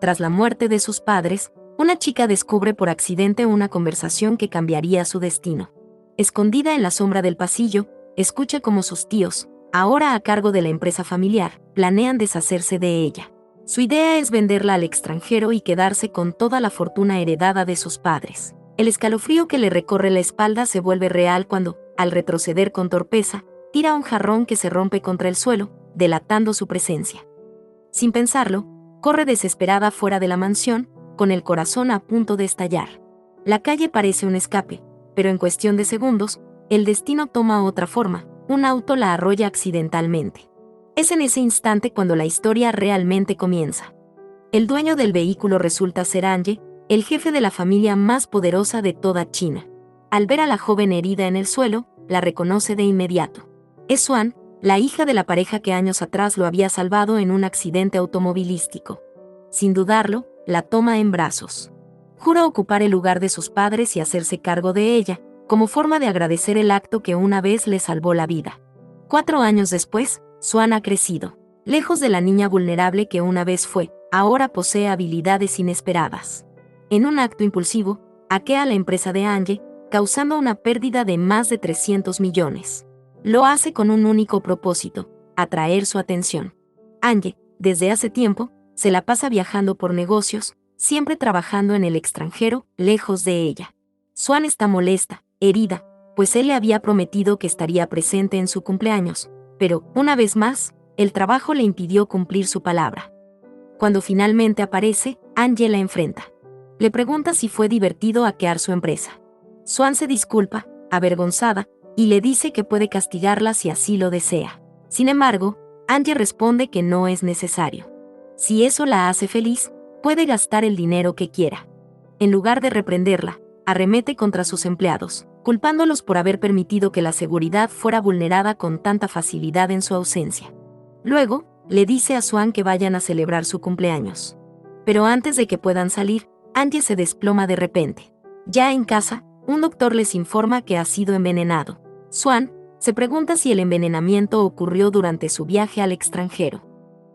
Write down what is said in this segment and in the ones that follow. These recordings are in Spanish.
tras la muerte de sus padres, una chica descubre por accidente una conversación que cambiaría su destino. Escondida en la sombra del pasillo, escucha cómo sus tíos, ahora a cargo de la empresa familiar, planean deshacerse de ella. Su idea es venderla al extranjero y quedarse con toda la fortuna heredada de sus padres. El escalofrío que le recorre la espalda se vuelve real cuando, al retroceder con torpeza, tira un jarrón que se rompe contra el suelo, delatando su presencia. Sin pensarlo, corre desesperada fuera de la mansión, con el corazón a punto de estallar. La calle parece un escape, pero en cuestión de segundos, el destino toma otra forma, un auto la arrolla accidentalmente. Es en ese instante cuando la historia realmente comienza. El dueño del vehículo resulta ser Ange, el jefe de la familia más poderosa de toda China. Al ver a la joven herida en el suelo, la reconoce de inmediato. Es Swan, la hija de la pareja que años atrás lo había salvado en un accidente automovilístico. Sin dudarlo, la toma en brazos. Jura ocupar el lugar de sus padres y hacerse cargo de ella, como forma de agradecer el acto que una vez le salvó la vida. 4 años después, Swan ha crecido. Lejos de la niña vulnerable que una vez fue, ahora posee habilidades inesperadas. En un acto impulsivo, hackea la empresa de Ange, causando una pérdida de más de 300 millones. Lo hace con un único propósito: atraer su atención. Ange, desde hace tiempo, se la pasa viajando por negocios, siempre trabajando en el extranjero, lejos de ella. Swan está molesta, herida, pues él le había prometido que estaría presente en su cumpleaños, pero, una vez más, el trabajo le impidió cumplir su palabra. Cuando finalmente aparece, Ange la enfrenta. Le pregunta si fue divertido hackear su empresa. Swan se disculpa, avergonzada, y le dice que puede castigarla si así lo desea. Sin embargo, Ange responde que no es necesario. Si eso la hace feliz, puede gastar el dinero que quiera. En lugar de reprenderla, arremete contra sus empleados, culpándolos por haber permitido que la seguridad fuera vulnerada con tanta facilidad en su ausencia. Luego, le dice a Swan que vayan a celebrar su cumpleaños. Pero antes de que puedan salir, Ange se desploma de repente. Ya en casa, un doctor les informa que ha sido envenenado. Swan se pregunta si el envenenamiento ocurrió durante su viaje al extranjero.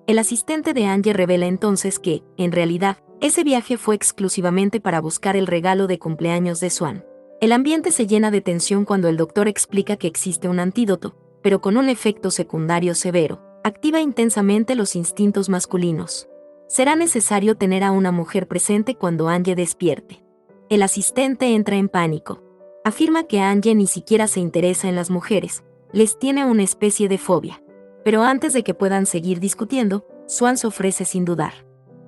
El asistente de Ange revela entonces que, en realidad, ese viaje fue exclusivamente para buscar el regalo de cumpleaños de Swan. El ambiente se llena de tensión cuando el doctor explica que existe un antídoto, pero con un efecto secundario severo. Activa intensamente los instintos masculinos. Será necesario tener a una mujer presente cuando Ange despierte. El asistente entra en pánico. Afirma que Ange ni siquiera se interesa en las mujeres, les tiene una especie de fobia. Pero antes de que puedan seguir discutiendo, Swan se ofrece sin dudar.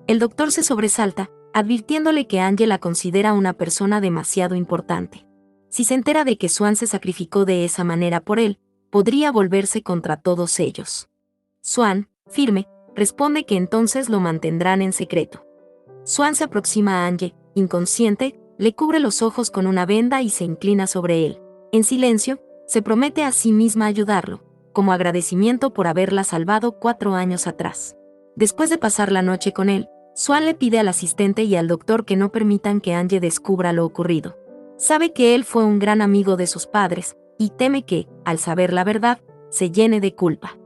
El doctor se sobresalta, advirtiéndole que Ange la considera una persona demasiado importante. Si se entera de que Swan se sacrificó de esa manera por él, podría volverse contra todos ellos. Swan, firme, responde que entonces lo mantendrán en secreto. Swan se aproxima a Ange, inconsciente, le cubre los ojos con una venda y se inclina sobre él. En silencio, se promete a sí misma ayudarlo, como agradecimiento por haberla salvado 4 años atrás. Después de pasar la noche con él, Swan le pide al asistente y al doctor que no permitan que Ange descubra lo ocurrido. Sabe que él fue un gran amigo de sus padres, y teme que, al saber la verdad, se llene de culpa.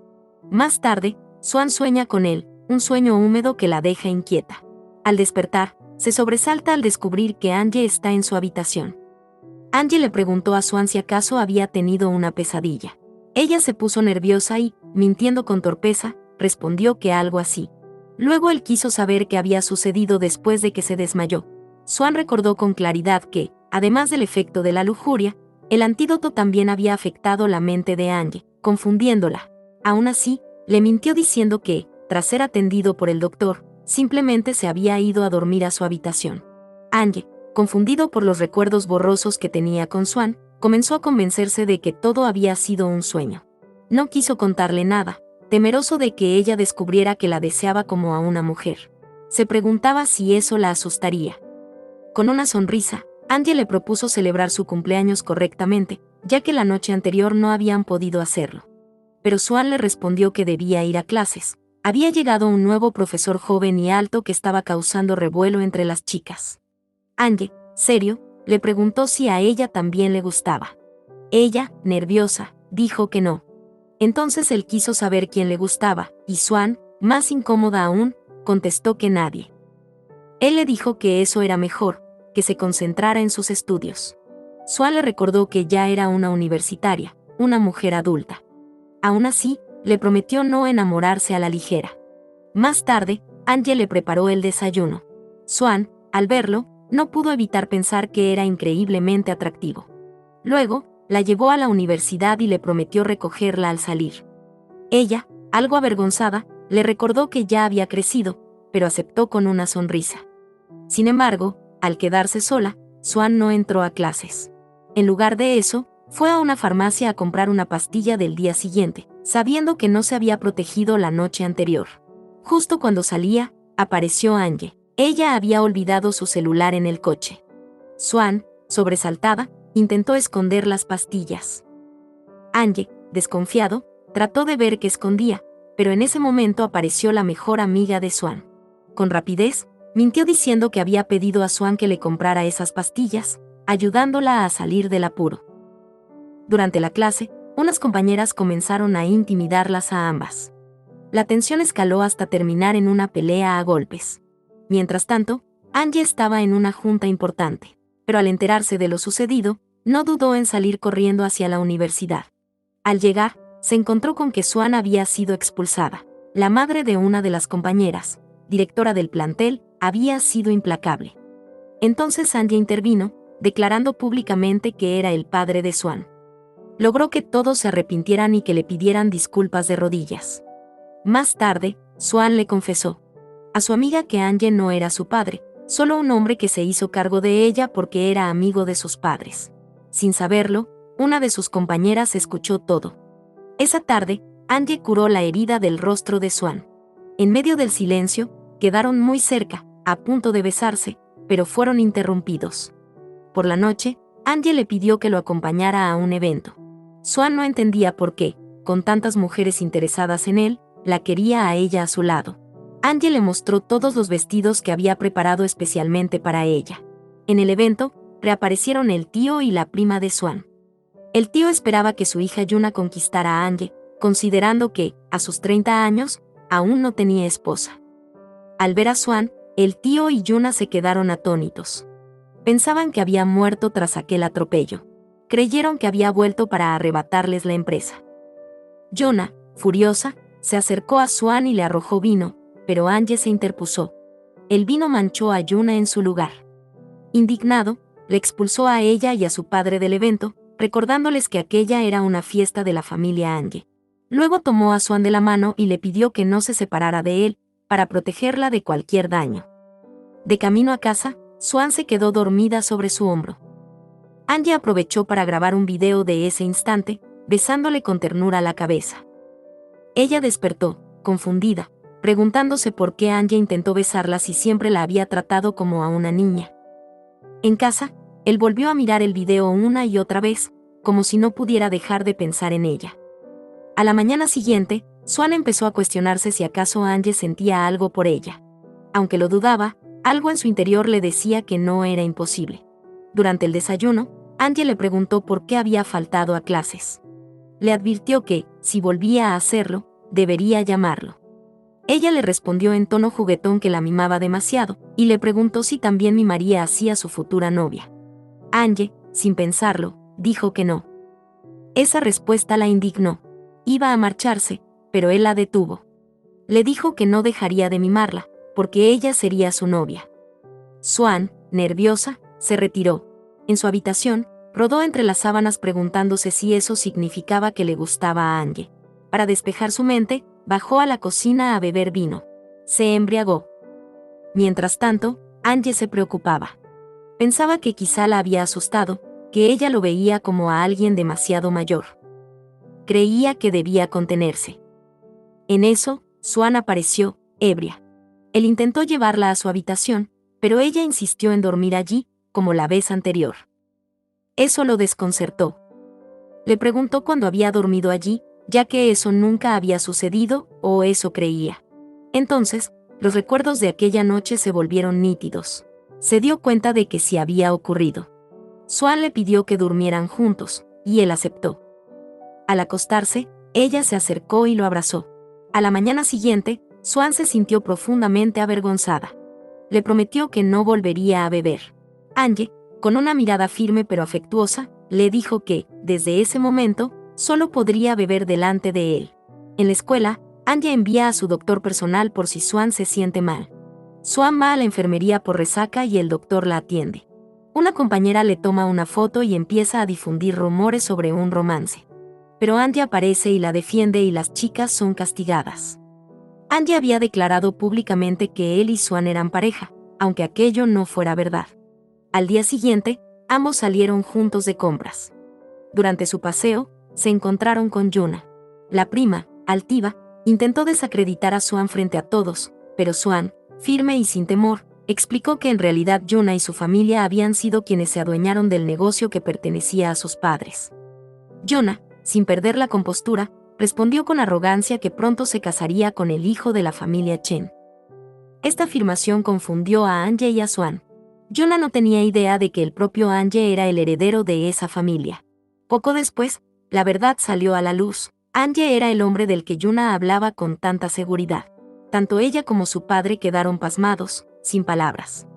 Más tarde, Swan sueña con él, un sueño húmedo que la deja inquieta. Al despertar, se sobresalta al descubrir que Ange está en su habitación. Ange le preguntó a Swan si acaso había tenido una pesadilla. Ella se puso nerviosa y, mintiendo con torpeza, respondió que algo así. Luego él quiso saber qué había sucedido después de que se desmayó. Swan recordó con claridad que, además del efecto de la lujuria, el antídoto también había afectado la mente de Ange, confundiéndola. Aún así, le mintió diciendo que, tras ser atendido por el doctor, simplemente se había ido a dormir a su habitación. Ange, confundido por los recuerdos borrosos que tenía con Swan, comenzó a convencerse de que todo había sido un sueño. No quiso contarle nada, temeroso de que ella descubriera que la deseaba como a una mujer. Se preguntaba si eso la asustaría. Con una sonrisa, Ange le propuso celebrar su cumpleaños correctamente, ya que la noche anterior no habían podido hacerlo. Pero Swan le respondió que debía ir a clases. Había llegado un nuevo profesor joven y alto que estaba causando revuelo entre las chicas. Ange, serio, le preguntó si a ella también le gustaba. Ella, nerviosa, dijo que no. Entonces él quiso saber quién le gustaba, y Swan, más incómoda aún, contestó que nadie. Él le dijo que eso era mejor, que se concentrara en sus estudios. Swan le recordó que ya era una universitaria, una mujer adulta. Aún así, le prometió no enamorarse a la ligera. Más tarde, Angie le preparó el desayuno. Swan, al verlo, no pudo evitar pensar que era increíblemente atractivo. Luego, la llevó a la universidad y le prometió recogerla al salir. Ella, algo avergonzada, le recordó que ya había crecido, pero aceptó con una sonrisa. Sin embargo, al quedarse sola, Swan no entró a clases. En lugar de eso, fue a una farmacia a comprar una pastilla del día siguiente, sabiendo que no se había protegido la noche anterior. Justo cuando salía, apareció Angie. Ella había olvidado su celular en el coche. Swan, sobresaltada, intentó esconder las pastillas. Angie, desconfiado, trató de ver qué escondía, pero en ese momento apareció la mejor amiga de Swan. Con rapidez, mintió diciendo que había pedido a Swan que le comprara esas pastillas, ayudándola a salir del apuro. Durante la clase, unas compañeras comenzaron a intimidarlas a ambas. La tensión escaló hasta terminar en una pelea a golpes. Mientras tanto, Angie estaba en una junta importante, pero al enterarse de lo sucedido, no dudó en salir corriendo hacia la universidad. Al llegar, se encontró con que Swan había sido expulsada. La madre de una de las compañeras, directora del plantel, había sido implacable. Entonces Angie intervino, declarando públicamente que era el padre de Swan. Logró que todos se arrepintieran y que le pidieran disculpas de rodillas. Más tarde, Swan le confesó a su amiga que Angie no era su padre, solo un hombre que se hizo cargo de ella porque era amigo de sus padres. Sin saberlo, una de sus compañeras escuchó todo. Esa tarde, Angie curó la herida del rostro de Swan. En medio del silencio, quedaron muy cerca, a punto de besarse, pero fueron interrumpidos. Por la noche, Angie le pidió que lo acompañara a un evento. Swan no entendía por qué, con tantas mujeres interesadas en él, la quería a ella a su lado. Angie le mostró todos los vestidos que había preparado especialmente para ella. En el evento, reaparecieron el tío y la prima de Swan. El tío esperaba que su hija Yuna conquistara a Angie, considerando que, a sus 30 años, aún no tenía esposa. Al ver a Swan, el tío y Yuna se quedaron atónitos. Pensaban que había muerto tras aquel atropello. Creyeron que había vuelto para arrebatarles la empresa. Yuna, furiosa, se acercó a Swan y le arrojó vino, pero Angie se interpuso. El vino manchó a Yuna en su lugar. Indignado, le expulsó a ella y a su padre del evento, recordándoles que aquella era una fiesta de la familia Angie. Luego tomó a Swan de la mano y le pidió que no se separara de él, para protegerla de cualquier daño. De camino a casa, Swan se quedó dormida sobre su hombro. Angie aprovechó para grabar un video de ese instante, besándole con ternura la cabeza. Ella despertó, confundida, preguntándose por qué Angie intentó besarla si siempre la había tratado como a una niña. En casa, él volvió a mirar el video una y otra vez, como si no pudiera dejar de pensar en ella. A la mañana siguiente, Swan empezó a cuestionarse si acaso Angie sentía algo por ella. Aunque lo dudaba, algo en su interior le decía que no era imposible. Durante el desayuno, Angie le preguntó por qué había faltado a clases. Le advirtió que, si volvía a hacerlo, debería llamarlo. Ella le respondió en tono juguetón que la mimaba demasiado, y le preguntó si también mimaría así a su futura novia. Angie, sin pensarlo, dijo que no. Esa respuesta la indignó. Iba a marcharse, pero él la detuvo. Le dijo que no dejaría de mimarla, porque ella sería su novia. Swan, nerviosa, se retiró. En su habitación, rodó entre las sábanas preguntándose si eso significaba que le gustaba a Angie. Para despejar su mente, bajó a la cocina a beber vino. Se embriagó. Mientras tanto, Angie se preocupaba. Pensaba que quizá la había asustado, que ella lo veía como a alguien demasiado mayor. Creía que debía contenerse. En eso, Swan apareció, ebria. Él intentó llevarla a su habitación, pero ella insistió en dormir allí, como la vez anterior. Eso lo desconcertó. Le preguntó cuándo había dormido allí, ya que eso nunca había sucedido, o eso creía. Entonces, los recuerdos de aquella noche se volvieron nítidos. Se dio cuenta de que sí había ocurrido. Swan le pidió que durmieran juntos, y él aceptó. Al acostarse, ella se acercó y lo abrazó. A la mañana siguiente, Swan se sintió profundamente avergonzada. le prometió que no volvería a beber. Angie, con una mirada firme pero afectuosa, le dijo que, desde ese momento, solo podría beber delante de él. En la escuela, Angie envía a su doctor personal por si Swan se siente mal. Swan va a la enfermería por resaca y el doctor la atiende. Una compañera le toma una foto y empieza a difundir rumores sobre un romance. Pero Angie aparece y la defiende y las chicas son castigadas. Angie había declarado públicamente que él y Swan eran pareja, aunque aquello no fuera verdad. Al día siguiente, ambos salieron juntos de compras. Durante su paseo, se encontraron con Yuna. La prima, altiva, intentó desacreditar a Swan frente a todos, pero Swan, firme y sin temor, explicó que en realidad Yuna y su familia habían sido quienes se adueñaron del negocio que pertenecía a sus padres. Yuna, sin perder la compostura, respondió con arrogancia que pronto se casaría con el hijo de la familia Chen. Esta afirmación confundió a Angie y a Swan. Yuna no tenía idea de que el propio Angie era el heredero de esa familia. Poco después, la verdad salió a la luz. Angie era el hombre del que Yuna hablaba con tanta seguridad. Tanto ella como su padre quedaron pasmados, sin palabras.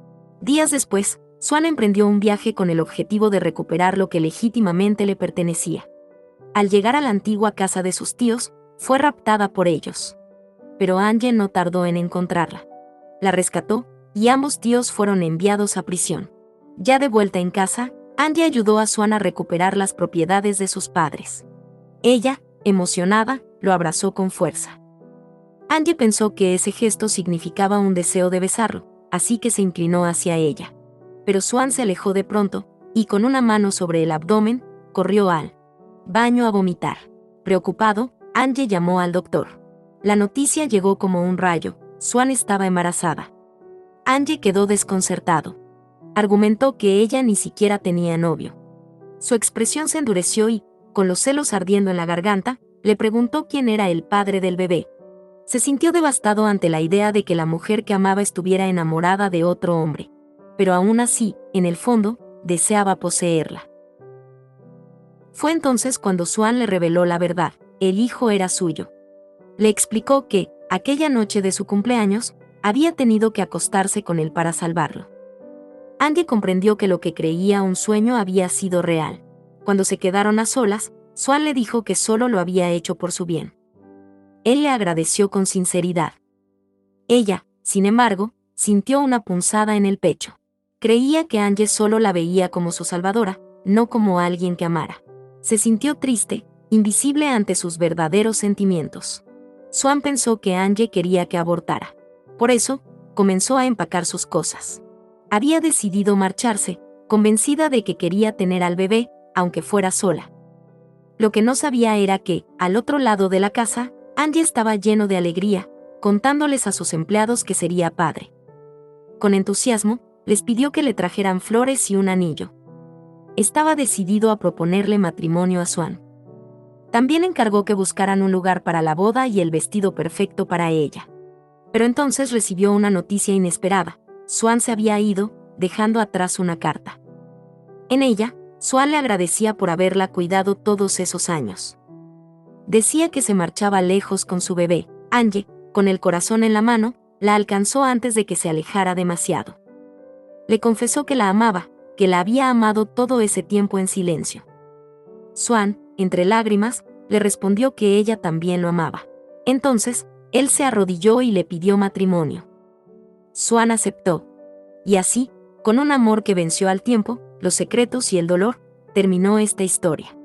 Días después, Swan emprendió un viaje con el objetivo de recuperar lo que legítimamente le pertenecía. Al llegar a la antigua casa de sus tíos, fue raptada por ellos. Pero Angie no tardó en encontrarla. La rescató, y ambos tíos fueron enviados a prisión. Ya de vuelta en casa, Angie ayudó a Swan a recuperar las propiedades de sus padres. Ella, emocionada, lo abrazó con fuerza. Angie pensó que ese gesto significaba un deseo de besarlo, así que se inclinó hacia ella. Pero Swan se alejó de pronto, y con una mano sobre el abdomen, corrió al baño a vomitar. Preocupado, Angie llamó al doctor. La noticia llegó como un rayo: Swan estaba embarazada. Angie quedó desconcertado. Argumentó que ella ni siquiera tenía novio. Su expresión se endureció y, con los celos ardiendo en la garganta, le preguntó quién era el padre del bebé. Se sintió devastado ante la idea de que la mujer que amaba estuviera enamorada de otro hombre. Pero aún así, en el fondo, deseaba poseerla. Fue entonces cuando Swan le reveló la verdad: el hijo era suyo. Le explicó que, aquella noche de su cumpleaños, había tenido que acostarse con él para salvarlo. Angie comprendió que lo que creía un sueño había sido real. Cuando se quedaron a solas, Swan le dijo que solo lo había hecho por su bien. Él le agradeció con sinceridad. Ella, sin embargo, sintió una punzada en el pecho. Creía que Angie solo la veía como su salvadora, no como alguien que amara. Se sintió triste, invisible ante sus verdaderos sentimientos. Swan pensó que Angie quería que abortara. Por eso, comenzó a empacar sus cosas. Había decidido marcharse, convencida de que quería tener al bebé, aunque fuera sola. Lo que no sabía era que, al otro lado de la casa, Angie estaba lleno de alegría, contándoles a sus empleados que sería padre. Con entusiasmo, les pidió que le trajeran flores y un anillo. Estaba decidido a proponerle matrimonio a Swan. También encargó que buscaran un lugar para la boda y el vestido perfecto para ella. Pero entonces recibió una noticia inesperada: Swan se había ido, dejando atrás una carta. En ella, Swan le agradecía por haberla cuidado todos esos años. Decía que se marchaba lejos con su bebé. Angie, con el corazón en la mano, la alcanzó antes de que se alejara demasiado. Le confesó que la amaba, que la había amado todo ese tiempo en silencio. Swan, entre lágrimas, le respondió que ella también lo amaba. Entonces, él se arrodilló y le pidió matrimonio. Swan aceptó. Y así, con un amor que venció al tiempo, los secretos y el dolor, terminó esta historia.